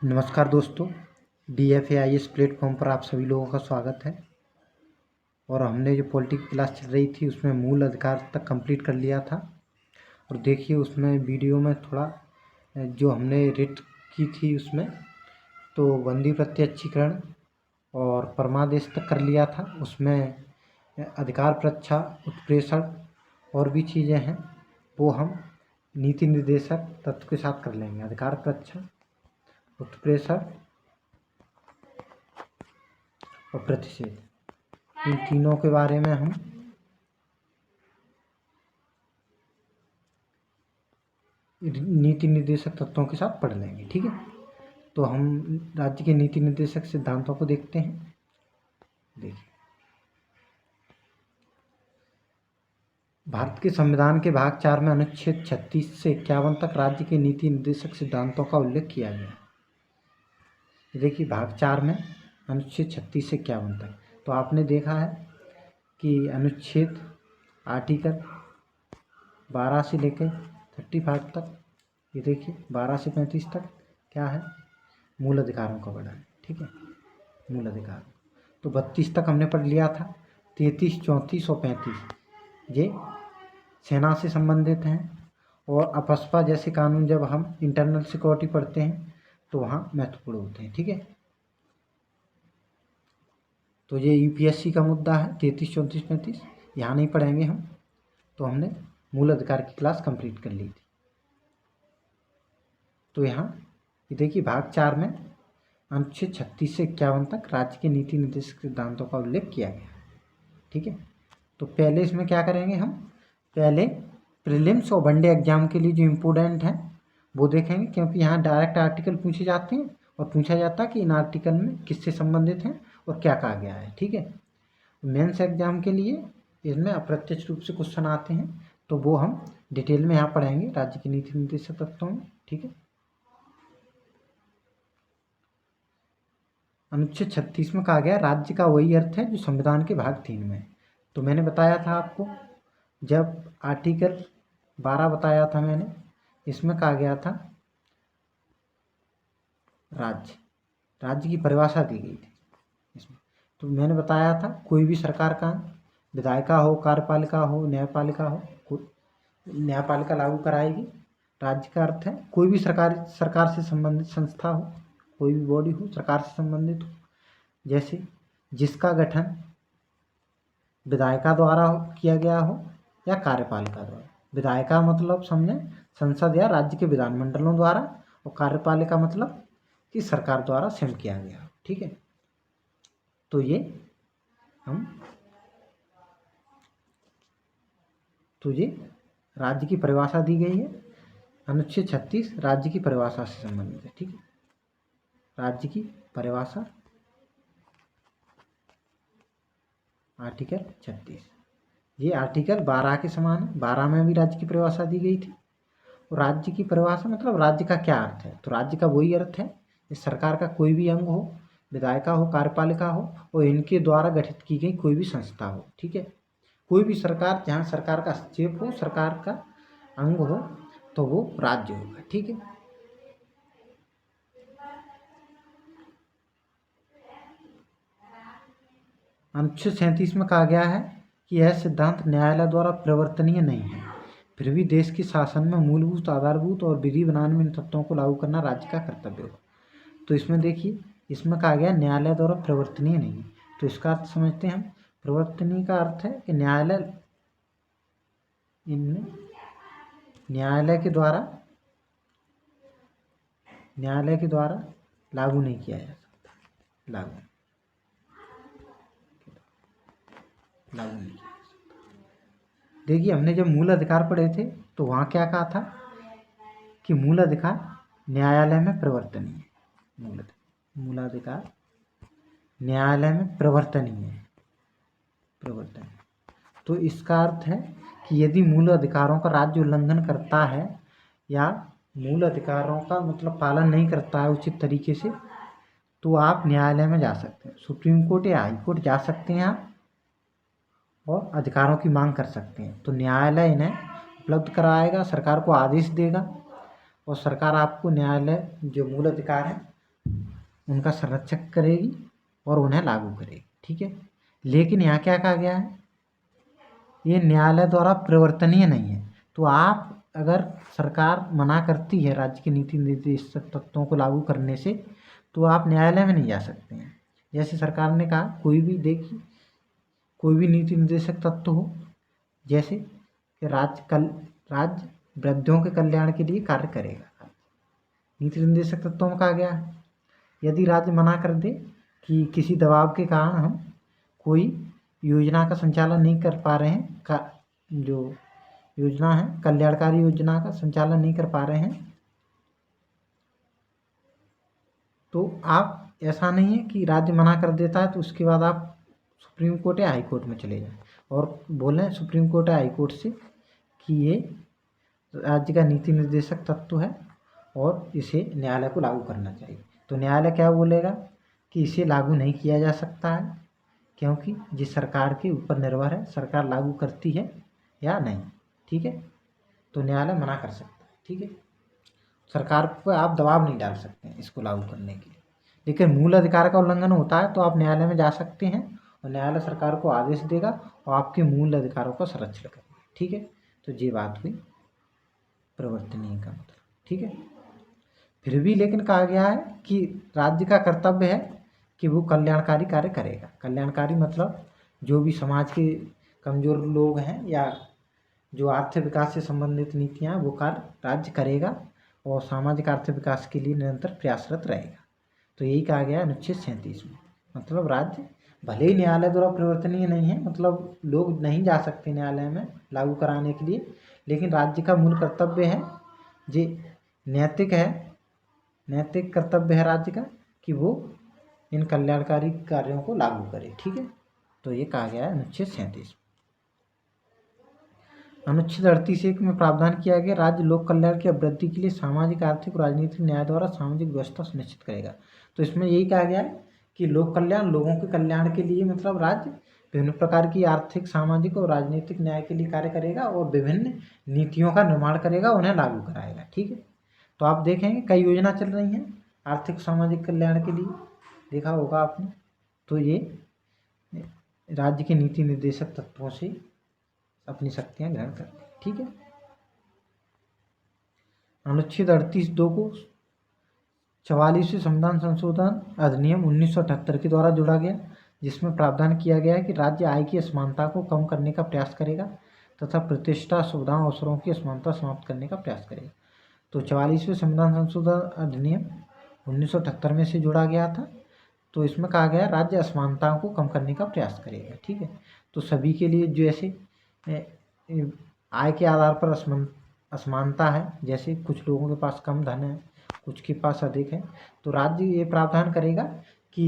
नमस्कार दोस्तों, DFAIS platform पर आप सभी लोगों का स्वागत है। और हमने जो पॉलिटी की क्लास चल रही थी उसमें मूल अधिकार तक कंप्लीट कर लिया था। और देखिए उसमें वीडियो में थोड़ा जो हमने रेट की थी उसमें तो बंदी प्रत्यक्षीकरण और परमादेश तक कर लिया था। उसमें अधिकार प्रच्छा, उत्प्रेषण और भी चीज़ें हैं, वो हम नीति निर्देशक तत्व के साथ कर लेंगे। अधिकार प्रच्छा, उत्प्रेषण और प्रतिषेध, इन तीनों के बारे में हम नीति निर्देशक तत्वों के साथ पढ़ लेंगे। ठीक है, तो हम राज्य के नीति निर्देशक सिद्धांतों को देखते हैं। देखिए, भारत के संविधान के भाग 4 में अनुच्छेद 36 से 51 तक राज्य के नीति निर्देशक सिद्धांतों का उल्लेख किया गया है। देखिए, भाग 4 में अनुच्छेद 36 से 51 तक तो आपने देखा है कि अनुच्छेद आर्टिकल 12 से लेकर 35 तक, ये देखिए 12 से 35 तक क्या है, मूल अधिकारों का वर्णन। ठीक है, मूल अधिकार तो 32 तक हमने पढ़ लिया था। 33, 34 और 35 ये सेना से संबंधित हैं। और अपस्पा जैसे कानून जब हम इंटरनल सिक्योरिटी पढ़ते हैं तो वहाँ महत्वपूर्ण होते हैं। ठीक है, तो ये UPSC का मुद्दा है 33, 34, 35, यहाँ नहीं पढ़ेंगे हम। तो हमने मूल अधिकार की क्लास कंप्लीट कर ली थी। तो यहाँ ये देखिए भाग 4 में अनुच्छेद 36 से 51 तक राज्य के नीति निर्देशक सिद्धांतों का उल्लेख किया गया। ठीक है, तो पहले इसमें क्या करेंगे हम, पहले प्रीलिम्स और वनडे एग्जाम के लिए जो इम्पोर्टेंट है वो देखेंगे, क्योंकि यहाँ डायरेक्ट आर्टिकल पूछे जाते हैं और पूछा जाता है कि इन आर्टिकल में किससे संबंधित हैं और क्या कहा गया है। ठीक है, मेंस एग्जाम के लिए इसमें अप्रत्यक्ष रूप से क्वेश्चन आते हैं, तो वो हम डिटेल में यहाँ पढ़ेंगे राज्य के नीति निर्देशक तत्वों में। ठीक है, अनुच्छेद 36 में कहा गया राज्य का वही अर्थ है जो संविधान के भाग 3 में है। तो मैंने बताया था आपको, जब आर्टिकल 12 बताया था मैंने, इसमें कहा गया था राज्य की परिभाषा दी गई थी इसमें। तो मैंने बताया था कोई भी सरकार का, विधायिका हो, कार्यपालिका हो, न्यायपालिका हो, न्यायपालिका लागू कराएगी। राज्य का अर्थ है कोई भी सरकार से संबंधित संस्था हो, कोई भी बॉडी हो सरकार से संबंधित हो, जैसे जिसका गठन विधायिका द्वारा किया गया हो या कार्यपालिका द्वारा। विधायिका मतलब समझें संसद या राज्य के विधानमंडलों द्वारा, और कार्यपालिका मतलब कि सरकार द्वारा स्वयं किया गया हो। ठीक है, तो ये राज्य की परिभाषा दी गई है। अनुच्छेद 36 राज्य की परिभाषा से संबंधित है। ठीक है, राज्य की परिभाषा आर्टिकल 36, ये आर्टिकल 12 के समान है। 12 में भी राज्य की परिभाषा दी गई थी। और राज्य की परिभाषा मतलब राज्य का क्या अर्थ है, तो राज्य का वही अर्थ है इस सरकार का कोई भी अंग हो, विधायिका हो, कार्यपालिका हो, और इनके द्वारा गठित की गई कोई भी संस्था हो। ठीक है, कोई भी सरकार जहाँ सरकार का हस्तक्षेप हो, सरकार का अंग हो, तो वो राज्य होगा। ठीक है, अनुच्छेद 37 में कहा गया है कि यह सिद्धांत न्यायालय द्वारा प्रवर्तनीय नहीं है, फिर भी देश के शासन में मूलभूत, आधारभूत और विधि बनाने में इन तत्वों को लागू करना राज्य का कर्तव्य होगा। तो इसमें देखिए, इसमें कहा गया न्यायालय द्वारा प्रवर्तनीय नहीं है, तो इसका अर्थ समझते हैं हम। प्रवर्तनीय का अर्थ है कि न्यायालय इनमें न्यायालय के द्वारा लागू नहीं किया जा सकता, लागू नहीं किया जा सकता। देखिए, हमने जब मूल अधिकार पढ़े थे तो वहाँ क्या कहा था कि मूल अधिकार न्यायालय में प्रवर्तनीय है। मूलाधिकार न्यायालय में प्रवर्तनीय है। तो इसका अर्थ है कि यदि मूल अधिकारों का राज्य उल्लंघन करता है या मूल अधिकारों का मतलब पालन नहीं करता है उचित तरीके से, तो आप न्यायालय में जा सकते हैं, सुप्रीम कोर्ट या हाई कोर्ट जा सकते हैं आप, और अधिकारों की मांग कर सकते हैं। तो न्यायालय इन्हें उपलब्ध कराएगा, सरकार को आदेश देगा, और सरकार आपको न्यायालय जो मूल अधिकार है उनका संरक्षण करेगी और उन्हें लागू करेगी। ठीक है, लेकिन यहाँ क्या कहा गया है, ये न्यायालय द्वारा परिवर्तनीय नहीं है। तो आप अगर सरकार मना करती है राज्य के नीति निर्देशक तत्वों को लागू करने से, तो आप न्यायालय में नहीं जा सकते हैं। जैसे सरकार ने कहा कोई भी नीति निर्देशक तत्व हो, जैसे कि राज्य वृद्धों के कल्याण के लिए कार्य करेगा। नीति निर्देशक तत्वों में कहा गया है, यदि राज्य मना कर दे कि किसी दबाव के कारण हम कोई योजना का संचालन नहीं कर पा रहे हैं, जो योजना है कल्याणकारी योजना का संचालन नहीं कर पा रहे हैं, तो आप ऐसा नहीं है कि राज्य मना कर देता है तो उसके बाद आप सुप्रीम कोर्ट या हाई कोर्ट में चले जाएं और बोलें सुप्रीम कोर्ट या हाई कोर्ट से कि ये राज्य का नीति निर्देशक तत्व है और इसे न्यायालय को लागू करना चाहिए। तो न्यायालय क्या बोलेगा कि इसे लागू नहीं किया जा सकता है, क्योंकि जिस सरकार के ऊपर निर्भर है, सरकार लागू करती है या नहीं। ठीक है, तो न्यायालय मना कर सकता है। ठीक है, सरकार पर आप दबाव नहीं डाल सकते हैं इसको लागू करने के लिए, लेकिन मूल अधिकार का उल्लंघन होता है तो आप न्यायालय में जा सकते हैं और न्यायालय सरकार को आदेश देगा और आपके मूल अधिकारों का संरक्षण करेगा। ठीक है, तो ये बात हुई परिवर्तनीय का मतलब। ठीक है, फिर भी लेकिन कहा गया है कि राज्य का कर्तव्य है कि वो कल्याणकारी कार्य करेगा। कल्याणकारी मतलब जो भी समाज के कमजोर लोग हैं या जो आर्थिक विकास से संबंधित नीतियां हैं वो कार्य राज्य करेगा और सामाजिक आर्थिक विकास के लिए निरंतर प्रयासरत रहेगा। तो यही कहा गया है अनुच्छेद 37 में। मतलब राज्य भले ही न्यायालय द्वारा परिवर्तनीय नहीं है, मतलब लोग नहीं जा सकते न्यायालय में लागू कराने के लिए, लेकिन राज्य का मूल कर्तव्य है, ये नैतिक है, नैतिक कर्तव्य है राज्य का कि वो इन कल्याणकारी कार्यों को लागू करे। ठीक है, तो ये कहा गया है अनुच्छेद 37। अनुच्छेद 38(1) में प्रावधान किया गया, राज्य लोक कल्याण की वृद्धि के लिए सामाजिक आर्थिक और राजनीतिक न्याय द्वारा सामाजिक व्यवस्था सुनिश्चित करेगा। तो इसमें यही कहा गया है कि लोक कल्याण, लोगों के कल्याण के लिए मतलब राज्य विभिन्न प्रकार की आर्थिक, सामाजिक और राजनीतिक न्याय के लिए कार्य करेगा और विभिन्न नीतियों का निर्माण करेगा, उन्हें लागू कराएगा। ठीक है, तो आप देखेंगे कई योजना चल रही हैं आर्थिक सामाजिक कल्याण के लिए, देखा होगा आपने। तो ये राज्य के नीति निर्देशक तत्वों से अपनी शक्तियां ग्रहण करते हैं। ठीक है, अनुच्छेद 38(2) को 44वें संविधान संशोधन अधिनियम 1978 के द्वारा जोड़ा गया, जिसमें प्रावधान किया गया है कि राज्य आय की असमानता को कम करने का प्रयास करेगा तथा प्रतिष्ठा, सुविधाओं, अवसरों की असमानता समाप्त करने का प्रयास करेगा। तो 44वें संविधान संशोधन अधिनियम 1978 में से जोड़ा गया था। तो इसमें कहा गया राज्य असमानताओं को कम करने का प्रयास करेगा। ठीक है, तो सभी के लिए जैसे आय के आधार पर असमानता है, जैसे कुछ लोगों के पास कम धन है, कुछ के पास अधिक है, तो राज्य ये प्रावधान करेगा कि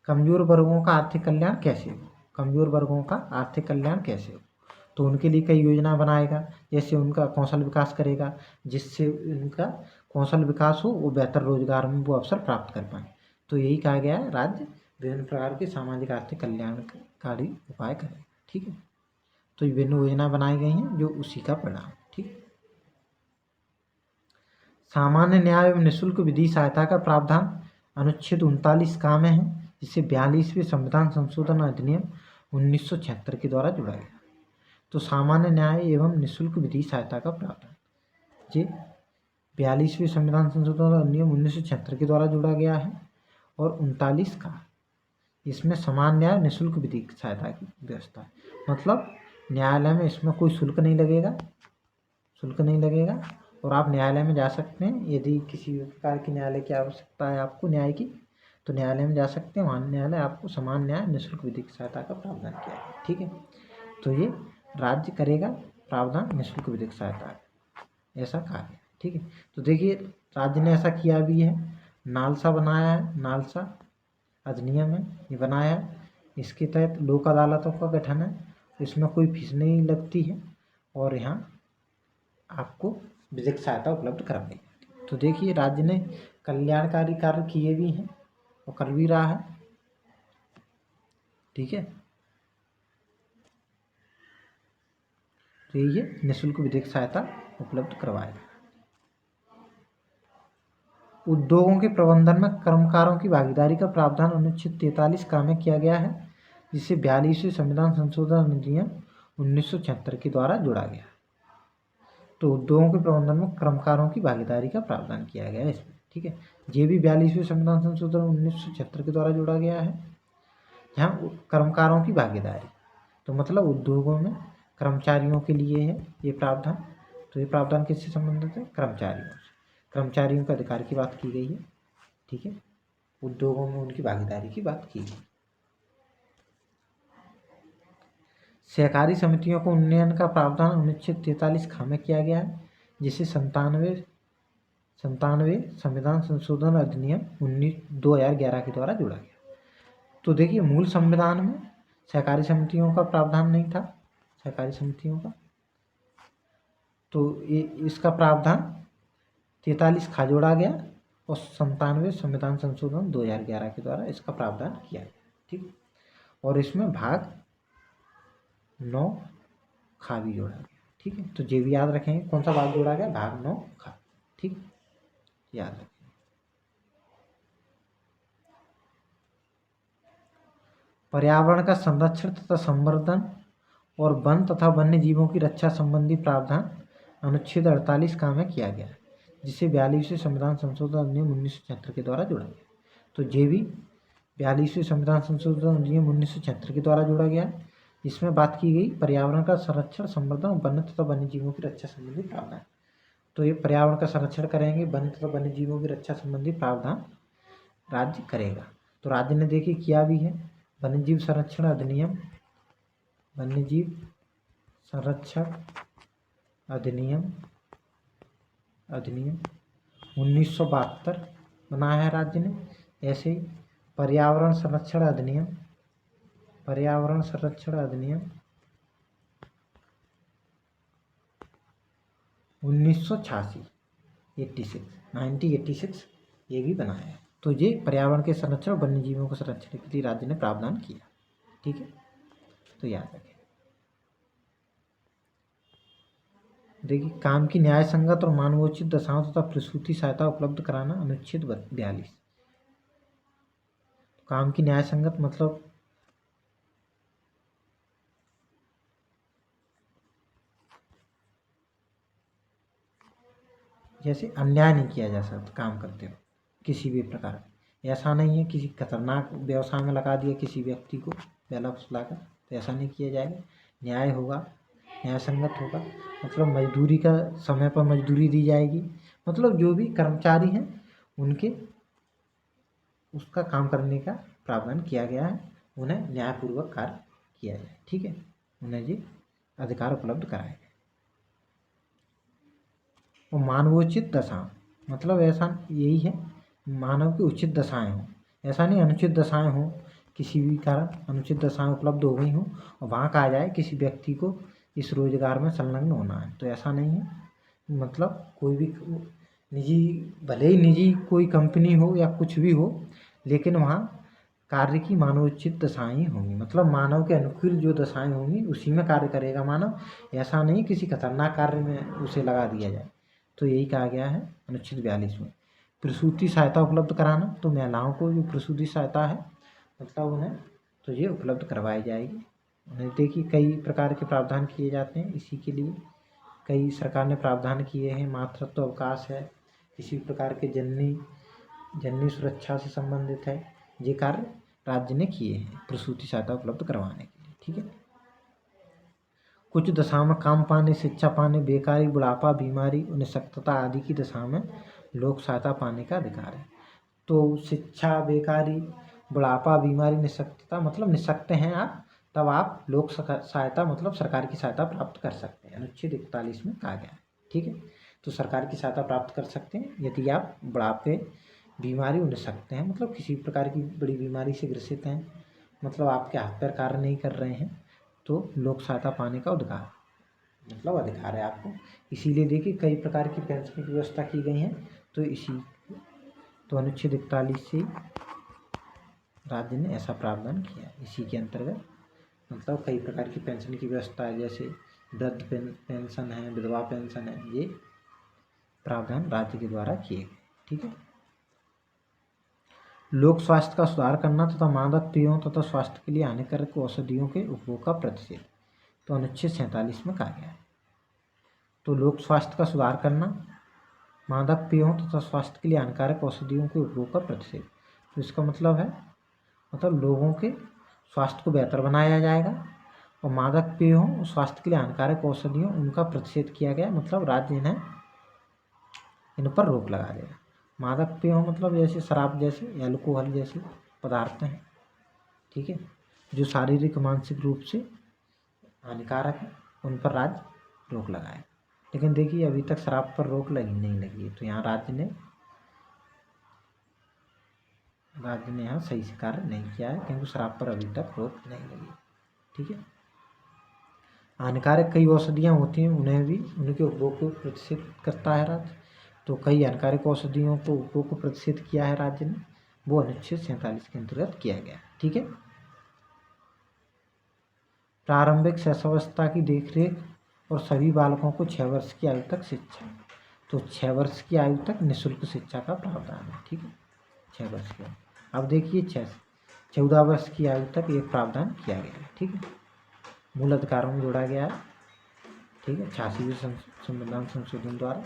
कमजोर वर्गों का आर्थिक कल्याण कैसे हो, कमजोर वर्गों का आर्थिक कल्याण कैसे हो। तो उनके लिए कई योजना बनाएगा, जैसे उनका कौशल विकास करेगा, जिससे उनका कौशल विकास हो, वो बेहतर रोजगार में वो अवसर प्राप्त कर पाए। तो यही कहा गया है राज्य विभिन्न प्रकार के सामाजिक आर्थिक कल्याणकारी उपाय करेगा। ठीक है, तो विभिन्न योजना बनाई गई हैं जो उसी का परिणाम। ठीक, सामान्य न्याय एवं निःशुल्क विधि सहायता का प्रावधान अनुच्छेद 39 का में है, जिसे 42वें संविधान संशोधन अधिनियम 1976 के द्वारा जोड़ा गया। तो सामान्य न्याय एवं निःशुल्क विधि सहायता का प्रावधान ये 42वें संविधान संशोधन अधिनियम 1976 के द्वारा जोड़ा गया है और 39 का, इसमें समान न्याय निःशुल्क विधि सहायता की व्यवस्था है। मतलब न्यायालय में इसमें कोई शुल्क नहीं लगेगा और आप न्यायालय में जा सकते हैं। यदि किसी प्रकार की न्यायालय की आवश्यकता है आपको न्याय की, तो न्यायालय में जा सकते हैं, वहाँ न्यायालय आपको समान न्याय निःशुल्क विधिक सहायता का प्रावधान किया है। ठीक है, तो ये राज्य करेगा प्रावधान निःशुल्क विधिक सहायता, ऐसा कहा गया। ठीक है, तो देखिए राज्य ने ऐसा किया भी है, नालसा बनाया है, नालसा अधिनियम है ये बनाया है, इसके तहत लोक अदालतों का गठन है, इसमें कोई फीस नहीं लगती है और यहाँ आपको विधिक सहायता उपलब्ध कराई जाती है। तो देखिए राज्य ने कल्याणकारी कार्य किए भी हैं और कर भी रहा है। ठीक है, तो ये निःशुल्क विधिक सहायता उपलब्ध करवाएगा। उद्योगों के प्रबंधन में कर्मकारों की भागीदारी का प्रावधान अनुच्छेद 43 का में किया गया है, जिसे 42वें संविधान संशोधन अधिनियम 1976 के द्वारा जोड़ा गया। तो उद्योगों के प्रबंधन में कर्मकारों की भागीदारी का प्रावधान किया गया है इसमें, ठीक है। ये भी 42वें संविधान संशोधन 1976 के द्वारा जोड़ा गया है, जहाँ कर्मकारों की भागीदारी, तो मतलब उद्योगों में कर्मचारियों के लिए है ये प्रावधान। तो ये प्रावधान किससे संबंधित है? कर्मचारियों से। कर्मचारियों के अधिकार की बात की गई है, ठीक है। उद्योगों में उनकी भागीदारी की बात की गई। सहकारी समितियों को उन्नयन का प्रावधान अनुच्छेद 43 ख में किया गया है, जिसे 97वें संविधान संशोधन अधिनियम 2011 के द्वारा जोड़ा गया। तो देखिए, मूल संविधान में सहकारी समितियों का प्रावधान नहीं था, सहकारी समितियों का, तो इसका प्रावधान 43 खा जोड़ा गया और 97वें संविधान संशोधन 2011 के द्वारा इसका प्रावधान किया गया, ठीक। और इसमें भाग 9 खा भी जोड़ा गया, ठीक है। तो ये भी याद रखेंगे, कौन सा भाग जोड़ा गया? भाग 9 खा, ठीक, याद रखेंगे। पर्यावरण का संरक्षण तथा संवर्धन और वन तथा वन्य जीवों की रक्षा संबंधी प्रावधान अनुच्छेद 48 का में किया गया, जिसे 42वें संविधान संशोधन अधिनियम 1976 के द्वारा जोड़ा गया। तो ये भी 42वें संविधान संशोधन अधिनियम 1976 के द्वारा जोड़ा गया। इसमें बात की गई पर्यावरण का संरक्षण, संवर्धन और वन तथा वन्य जीवों की रक्षा संबंधी प्रावधान। तो ये पर्यावरण का संरक्षण करेंगे, वन तथा वन्य जीवों की रक्षा संबंधी प्रावधान राज्य करेगा। तो राज्य ने देखिए किया भी है। वन्यजीव संरक्षण अधिनियम, वन्यजीव संरक्षण अधिनियम 1972 बनाया है राज्य ने। ऐसे ही पर्यावरण संरक्षण अधिनियम 1986 1986 ये भी बनाया है। तो ये पर्यावरण के संरक्षण और वन्य जीवों के संरक्षण के लिए राज्य ने प्रावधान किया, ठीक है। तो याद रखें। देखिए, काम की न्याय संगत और मानवोचित दशाओं तथा प्रसूति सहायता उपलब्ध कराना अनुच्छेद 42। काम की न्याय संगत मतलब जैसे अन्याय नहीं किया जा सकता काम करते हो किसी भी प्रकार। ऐसा नहीं है किसी खतरनाक व्यवसाय में लगा दिया किसी व्यक्ति को बेला फुसलाकर, तो ऐसा नहीं किया जाएगा। न्याय होगा, न्याय संगत होगा, मतलब मजदूरी का समय पर मजदूरी दी जाएगी। मतलब जो भी कर्मचारी हैं उनके उसका काम करने का प्रावधान किया गया है, उन्हें न्यायपूर्वक कार्य किया जाए, ठीक है। उन्हें ये अधिकार उपलब्ध कराए गए। और मानवोचित दशा मतलब ऐसा यही है, मानव की उचित दशाएं हों, ऐसा नहीं अनुचित दशाएं हों, किसी भी कारण अनुचित दशाएं उपलब्ध हो गई हों और वहाँ कहा जाए किसी व्यक्ति को इस रोजगार में संलग्न होना है, तो ऐसा नहीं है। मतलब कोई भी निजी, भले ही निजी कोई कंपनी हो या कुछ भी हो, लेकिन वहाँ कार्य की मानवोचित दशाएं होंगी, मतलब मानव के अनुकूल जो दशाएं होंगी उसी में कार्य करेगा मानव। ऐसा नहीं किसी खतरनाक कार्य में उसे लगा दिया जाए। तो यही कहा गया है अनुच्छेद 42 में। प्रसूति सहायता उपलब्ध कराना, तो महिलाओं को जो प्रसूति सहायता है मतलब उन्हें तो ये उपलब्ध करवाई जाएगी। उन्हें देखिए कई प्रकार के प्रावधान किए जाते हैं इसी के लिए, कई सरकार ने प्रावधान किए हैं। मातृत्व अवकाश है, किसी प्रकार के जननी सुरक्षा से संबंधित है, ये कार्य राज्य ने किए हैं प्रसूति सहायता उपलब्ध करवाने के लिए, ठीक है। कुछ दशाओं में काम पाने, शिक्षा पाने, बेकारी, बुढ़ापा, बीमारी, निःशक्तता आदि की दशा में लोक सहायता पाने का अधिकार है। तो शिक्षा, बेकारी, बुढ़ापा, बीमारी, निःशक्तता मतलब निःशक्त हैं आप, तब आप लोक सहायता मतलब सरकार की सहायता प्राप्त कर सकते हैं, अनुच्छेद 41 में कहा गया है, ठीक है। तो सरकार की सहायता प्राप्त कर सकते हैं यदि आप बुढ़ापे, बीमारी और निःशक्त हैं, मतलब किसी प्रकार की बड़ी बीमारी से ग्रसित हैं, मतलब आपके हाथ पैर कार्य नहीं कर रहे हैं, तो लोक सहायता पाने का अधिकार है आपको। इसीलिए देखिए कई प्रकार की पेंशन की व्यवस्था की गई है। तो अनुच्छेद 41 से राज्य ने ऐसा प्रावधान किया है। इसी के अंतर्गत मतलब कई प्रकार की पेंशन की व्यवस्था है, जैसे वृद्ध पेंशन है, विधवा पेंशन है, ये प्रावधान राज्य के द्वारा किए गए, ठीक है। लोक स्वास्थ्य का सुधार करना तथा मादक पेयों तथा स्वास्थ्य के लिए हानिकारक औषधियों के उपभोग का प्रतिषेध, तो अनुच्छेद 47 में कहा गया है। तो लोक स्वास्थ्य का सुधार करना, मादक पेयों तथा स्वास्थ्य के लिए हानिकारक औषधियों के उपभोग का प्रतिषेध, तो इसका मतलब है लोगों के स्वास्थ्य को बेहतर बनाया जाएगा और मादक पेयों और स्वास्थ्य के लिए हानिकारक औषधियों उनका प्रतिषेध किया गया, मतलब राज्य इन्हें इन पर रोक लगा देगा। मादक पेयों मतलब जैसे शराब जैसे एल्कोहल जैसे पदार्थ हैं, ठीक है, जो शारीरिक मानसिक रूप से हानिकारक है, उन पर राज्य रोक लगाए। लेकिन देखिए अभी तक शराब पर रोक नहीं लगी है, तो यहाँ राज्य ने यहाँ सही से कार्य नहीं किया है, क्योंकि शराब पर अभी तक रोक नहीं लगी, ठीक है। हानिकारक कई औषधियाँ होती हैं, उन्हें भी उनके उपभोग को प्रतिषेध करता है राज्य। तो कई हानिकारक औषधियों को उपभोग को प्रतिषेध किया है राज्य ने, वो अनुच्छेद 47 के अंतर्गत किया गया, ठीक है। प्रारंभिक शैशवावस्था की देखरेख और सभी बालकों को 6 वर्ष की आयु तक शिक्षा, तो 6 वर्ष की आयु तक निःशुल्क शिक्षा का प्रावधान है, ठीक है, 6 वर्ष की। अब देखिए 14 वर्ष की आयु तक ये प्रावधान किया गया है, ठीक है, मूल अधिकारों में जोड़ा गया है, ठीक है, 86वें संविधान संशोधन द्वारा।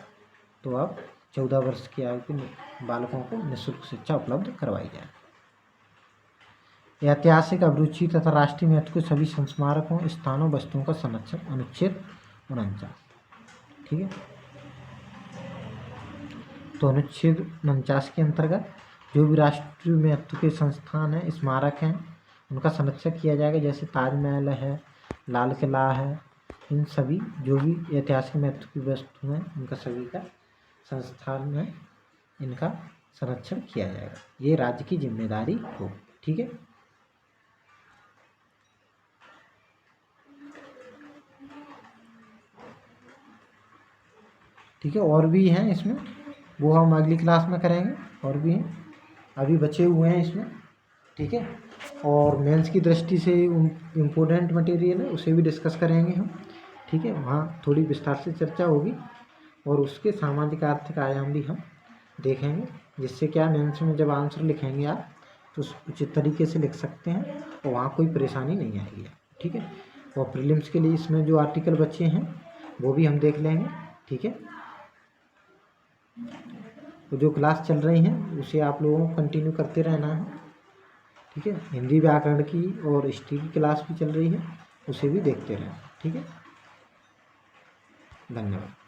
तो अब 14 वर्ष की आयु के बालकों को निःशुल्क शिक्षा उपलब्ध करवाई जाए। ऐतिहासिक अभिरुचि तथा राष्ट्रीय महत्व के सभी संस्मारकों स्थानों वस्तुओं का संरक्षण, अनुच्छेद 49, ठीक है। तो अनुच्छेद 49 के अंतर्गत जो भी राष्ट्रीय महत्व के संस्थान हैं, स्मारक हैं, उनका संरक्षण किया जाएगा। जैसे ताजमहल है, लाल किला है, इन सभी जो भी ऐतिहासिक महत्व की वस्तु हैं, उनका सभी का संस्थान में इनका संरक्षण किया जाएगा। ये राज्य की जिम्मेदारी हो, ठीक है। ठीक है, और भी हैं इसमें, वो हम अगली क्लास में करेंगे, और भी हैं, अभी बचे हुए हैं इसमें, ठीक है। और मेंस की दृष्टि से इम्पोर्टेंट मटेरियल है, उसे भी डिस्कस करेंगे हम, ठीक है, वहाँ थोड़ी विस्तार से चर्चा होगी और उसके सामाजिक आर्थिक आयाम भी हम देखेंगे, जिससे क्या मेंस में जब आंसर लिखेंगे आप तो उचित तरीके से लिख सकते हैं और वहाँ कोई परेशानी नहीं आएगी, ठीक है। और प्रीलिम्स के लिए इसमें जो आर्टिकल बचे हैं वो भी हम देख लेंगे, ठीक है। तो जो क्लास चल रही हैं उसे आप लोगों को कंटिन्यू करते रहना है, ठीक है। हिंदी व्याकरण की और हिस्ट्री की क्लास भी चल रही है, उसे भी देखते रहना, ठीक है। धन्यवाद।